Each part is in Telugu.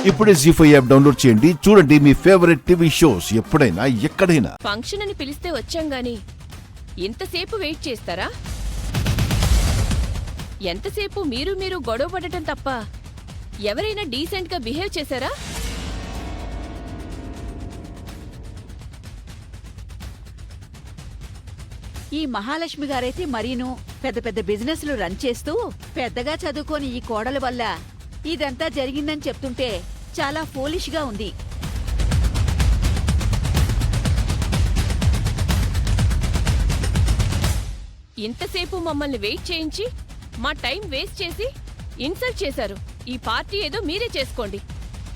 ఇప్పుడే జీ5 యాప్ డౌన్లోడ్ చేయండి. చూడండి మీ ఫేవరెట్ టీవీ షోస్ ఎప్పుడైనా ఎక్కడైనా. ఫంక్షన్ అని పిలిస్తే వచ్చాం గాని ఇంతసేపు వెయిట్ చేస్తారా? ఎంతసేపు మీరు గొడవ పడటం తప్ప ఎవరైనా డీసెంట్ గా బిహేవ్ చేశారా? ఈ మహాలక్ష్మి గారైతే మరీను పెద్ద పెద్ద బిజినెస్లు రన్ చేస్తూ పెద్దగా చదువుకోని ఈ కోడల వల్ల ఇదంతా జరిగిందని చెప్తుంటే చాలా ఫూలిష్ గా ఉంది. ఇంతసేపు మమ్మల్ని వెయిట్ చేయించి మా టైం వేస్ట్ చేసి ఇన్సల్ట్ చేశారు. ఈ పార్టీ ఏదో మీరే చేసుకోండి.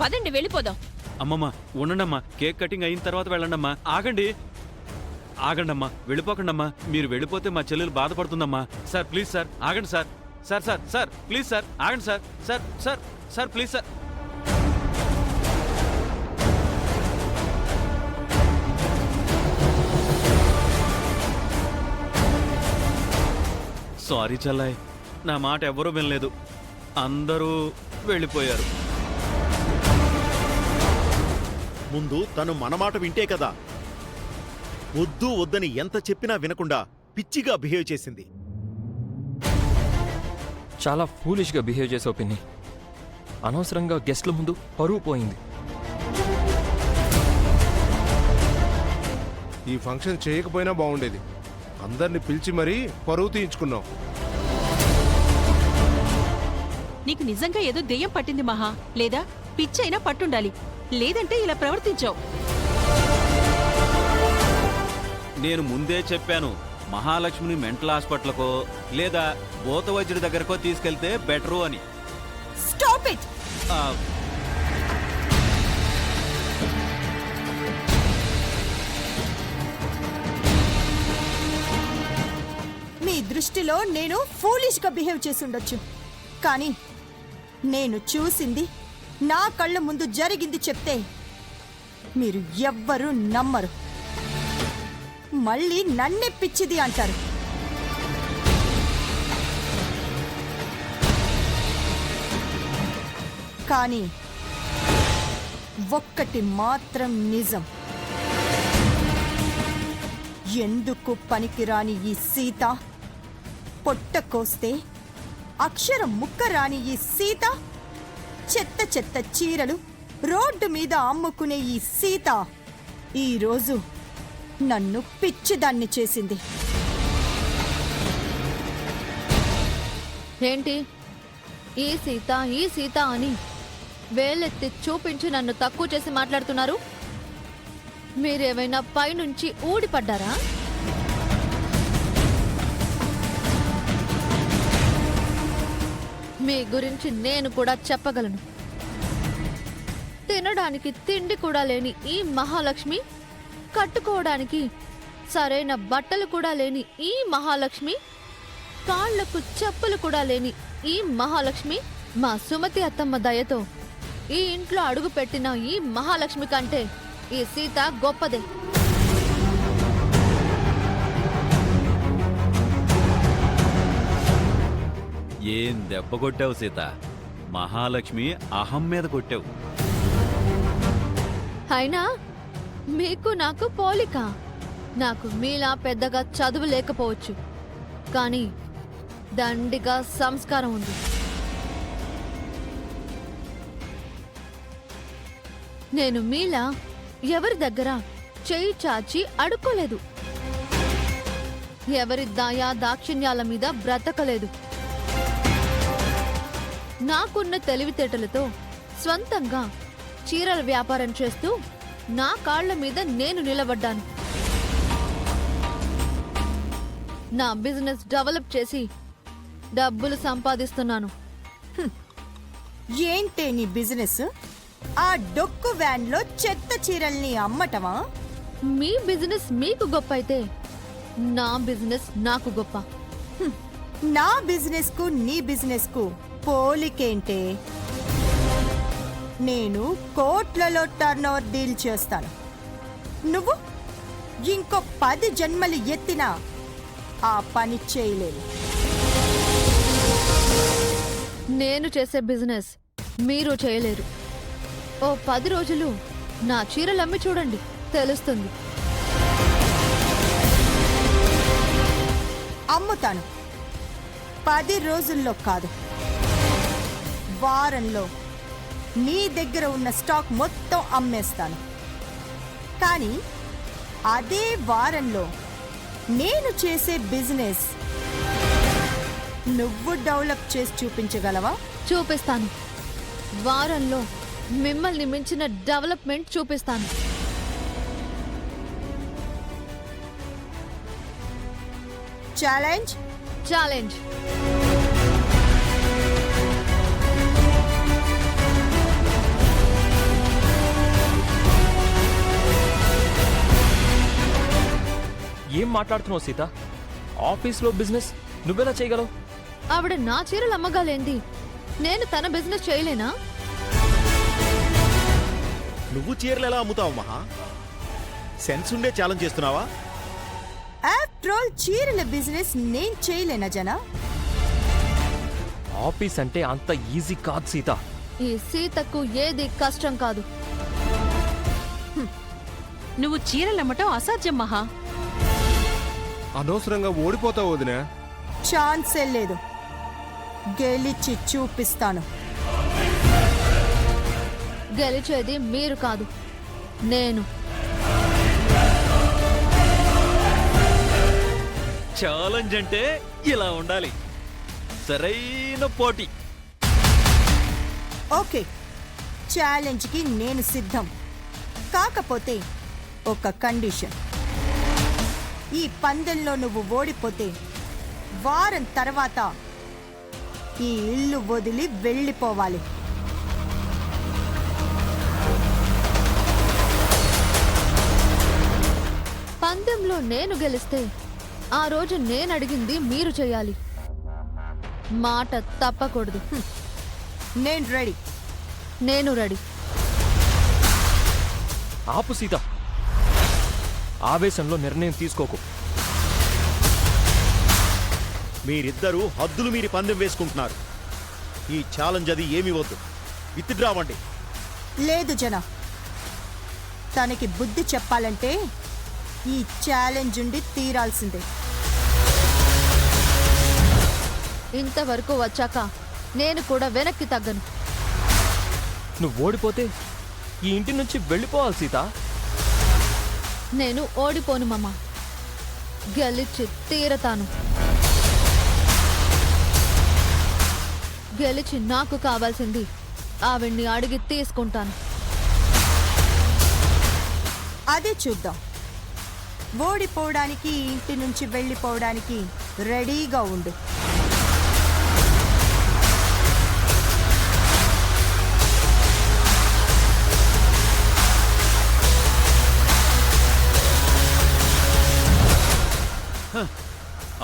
పదండి వెళ్ళిపోదాం. అమ్మమ్మ ఉండండమ్మా, కేక్ కటింగ్ అయిన తర్వాత వెళ్ళండమ్మా. ఆగండమ్మా, వెళ్ళిపోకండమ్మా. మీరు వెళ్ళిపోతే మా చెల్లెలు బాధపడుతుందమ్మా. సార్ ప్లీజ్ సార్ ఆగండి సార్. సార్ ప్లీజ్ సార్ ఆగండి సార్ ప్లీజ్ సార్. సారీ చెల్లాయ్, నా మాట ఎవ్వరూ వినలేదు. అందరూ వెళ్ళిపోయారు. ముందు తను మన మాట వింటే కదా. వద్దని ఎంత చెప్పినా వినకుండా పిచ్చిగా బిహేవ్ చేసింది. చాలా ఫూలిష్గా బిహేవ్ చేసావు పిన్ని. అనవసరంగా గెస్ట్ల ముందు పరువు పోయింది. ఈ ఫంక్షన్ చేయకపోయినా బాగుండేది. అందరిని పిలిచి మరీ పరువు తీయించుకున్నాం. నీకు నిజంగా ఏదో దెయ్యం పట్టింది మహా, లేదా పిచ్చైనా పట్టుండాలి, లేదంటే ఇలా ప్రవర్తించావు. నేను ముందే చెప్పాను, మహాలక్ష్మిని మెంటల్ హాస్పిటల్కో లేదా భూత వైద్యుడి దగ్గరకో తీసుకెళ్తే బెటరు అని. Stop it. మీ దృష్టిలో నేను ఫూలిష్ గా బిహేవ్ చేసి ఉండొచ్చు, కానీ నేను చూసింది, నా కళ్ళ ముందు జరిగింది చెప్తే మీరు ఎవ్వరూ నమ్మరు. మళ్ళీ నన్నే పిచ్చిది అంటారు. కానీ ఒక్కటి మాత్రం నిజం, ఎందుకు పనికిరాని ఈ సీత, పొట్ట కోస్తే అక్షరం ముక్క రాని ఈ సీత, చెత్త చెత్త చీరలు రోడ్డు మీద అమ్ముకునే ఈ సీత ఈరోజు నన్ను పిచ్చిదాన్ని చేసింది. ఏంటి ఈ సీత అని వేలెత్తి చూపించి నన్ను తక్కువ చేసి మాట్లాడుతున్నారు? మీరేమైనా పైనుంచి ఊడిపడ్డారా? మీ గురించి నేను కూడా చెప్పగలను. తినడానికి తిండి కూడా లేని ఈ మహాలక్ష్మి, కట్టుకోవడానికి సరైన బట్టలు కూడా లేని ఈ మహాలక్ష్మి, కాళ్లకు చెప్పులు కూడా లేని ఈ మహాలక్ష్మి, మా సుమతి అత్తమ్మ దయతో ఈ ఇంట్లో అడుగు పెట్టిన ఈ మహాలక్ష్మి కంటే ఈ సీత గొప్పదే. ఏం దెబ్బ కొట్టావు సీత, మహాలక్ష్మి అహం మీద కొట్టావు. అయినా మీకు నాకు పోలిక. నాకు మీలా పెద్దగా చదువు లేకపోవచ్చు, కానీ దండిగా సంస్కారం ఉంది. నేను మీలా ఎవరి దగ్గర చేయి చాచి అడుక్కోలేదు, ఎవరి దయా దాక్షిణ్యాల మీద బ్రతకలేదు. నాకున్న తెలివితేటలతో స్వంతంగా చీరల వ్యాపారం చేస్తూ నా కాళ్ల మీద నేను నిలబడ్డాను. నా బిజినెస్ డెవలప్ చేసి డబ్బులు సంపాదిస్తున్నాను. ఏంటే నీ బిజినెస్? ఆ డొక్కు వ్యాన్ లో చెత్త చీరల్ని అమ్మటమా? మీ బిజినెస్ మీకు గొప్ప అయితే నా బిజినెస్ నాకు గొప్ప. నా బిజినెస్ కు నీ బిజినెస్ కు పోలికేంటే? నేను కోట్లలో టర్నోవర్ డీల్ చేస్తాను. నువ్వు ఇంకో 10 జన్మలు ఎత్తినా ఆ పని చేయలేవు. నేను చేసే బిజినెస్ మీరు చేయలేరు. ఓ 10 రోజులు నా చీరలు అమ్మి చూడండి, తెలుస్తుంది. అమ్ముతాను. 10 రోజుల్లో కాదు, వారంలో నీ దగ్గర ఉన్న స్టాక్ మొత్తం అమ్మేస్తాను. కానీ అదే వారంలో నేను చేసే బిజినెస్ నువ్వు డెవలప్ చేసి చూపించగలవా? చూపిస్తాను. వారంలో మిమ్మల్ని మించిన డెవలప్మెంట్ చూపిస్తాను. ఛాలెంజ్. ఛాలెంజ్. ఏం మాట్లాడుతున్నావు సీత? ఆఫీస్లో బిజినెస్ నువ్వెలా చేయగలవు? ఆవిడ నా చీరలు అమ్మగాలేంది, నేను తన బిజినెస్ చేయలేనా? నువ్వు చీరలు ఎలా అమ్ముతావు మహా? సెన్స్ ఉండే ఛాలెంజ్ చేస్తున్నావా? ఆఫ్టర్ ఆల్ చీరల బిజినెస్ నేను చేయలేనా జనా? ఆఫీస్ అంటే అంత ఈజీ కాదు సీత. ఈ సీతకు ఏది కష్టం కాదు. నువ్వు చీరలమ్మటం అసాధ్యం మహా. అనవసరంగా ఓడిపోతావు వదినా. ఛాన్సే లేదు, గెలిచి చూపిస్తాను. గెలిచేది మీరు కాదు, నేను. ఛాలెంజ్ అంటే ఇలా ఉండాలి, సరైన పోటీ. ఓకే, ఛాలెంజ్కి నేను సిద్ధం. కాకపోతే ఒక కండిషన్. ఈ పందెంలో నువ్వు ఓడిపోతే వారం తర్వాత ఈ ఇల్లు వదిలి వెళ్ళిపోవాలి. పందెంలో నేను గెలిస్తే ఆ రోజు నేను అడిగింది మీరు చేయాలి. మాట తప్పకూడదు. నేను రెడీ. నేను రెడీ. ఆపు సీత, ఆవేశంలో నిర్ణయం తీసుకోకు. మీరిద్దరూ హద్దులు మీరి పందెం వేసుకుంటున్నారు. ఈ ఛాలెంజ్ అది ఏమి వద్దు, విత్డ్రా అవ్వండి. లేదు జన, తనకి బుద్ధి చెప్పాలంటే ఈ ఛాలెంజ్ ఉండి తీరాల్సిందే. ఇంతవరకు వచ్చాక నేను కూడా వెనక్కి తగ్గను. నువ్వు ఓడిపోతే ఈ ఇంటి నుంచి వెళ్ళిపోవాలి సీత. నేను ఓడిపోను మామ, గెలిచి తీరతాను. గెలిచి నాకు కావాల్సింది ఆవిడ్ని అడిగి తీసుకుంటాను. అదే చూద్దాం. ఓడిపోవడానికి ఈ ఇంటి నుంచి వెళ్ళిపోవడానికి రెడీగా ఉండు.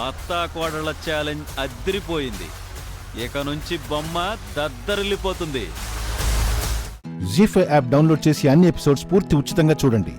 అత్తా కోడళ్ళ ఛాలెంజ్ అద్దరిపోయింది. ఇక నుంచి బొమ్మ దద్దరిల్లిపోతుంది. జీ5 యాప్ డౌన్లోడ్ చేసి అన్ని ఎపిసోడ్స్ పూర్తి ఉచితంగా చూడండి.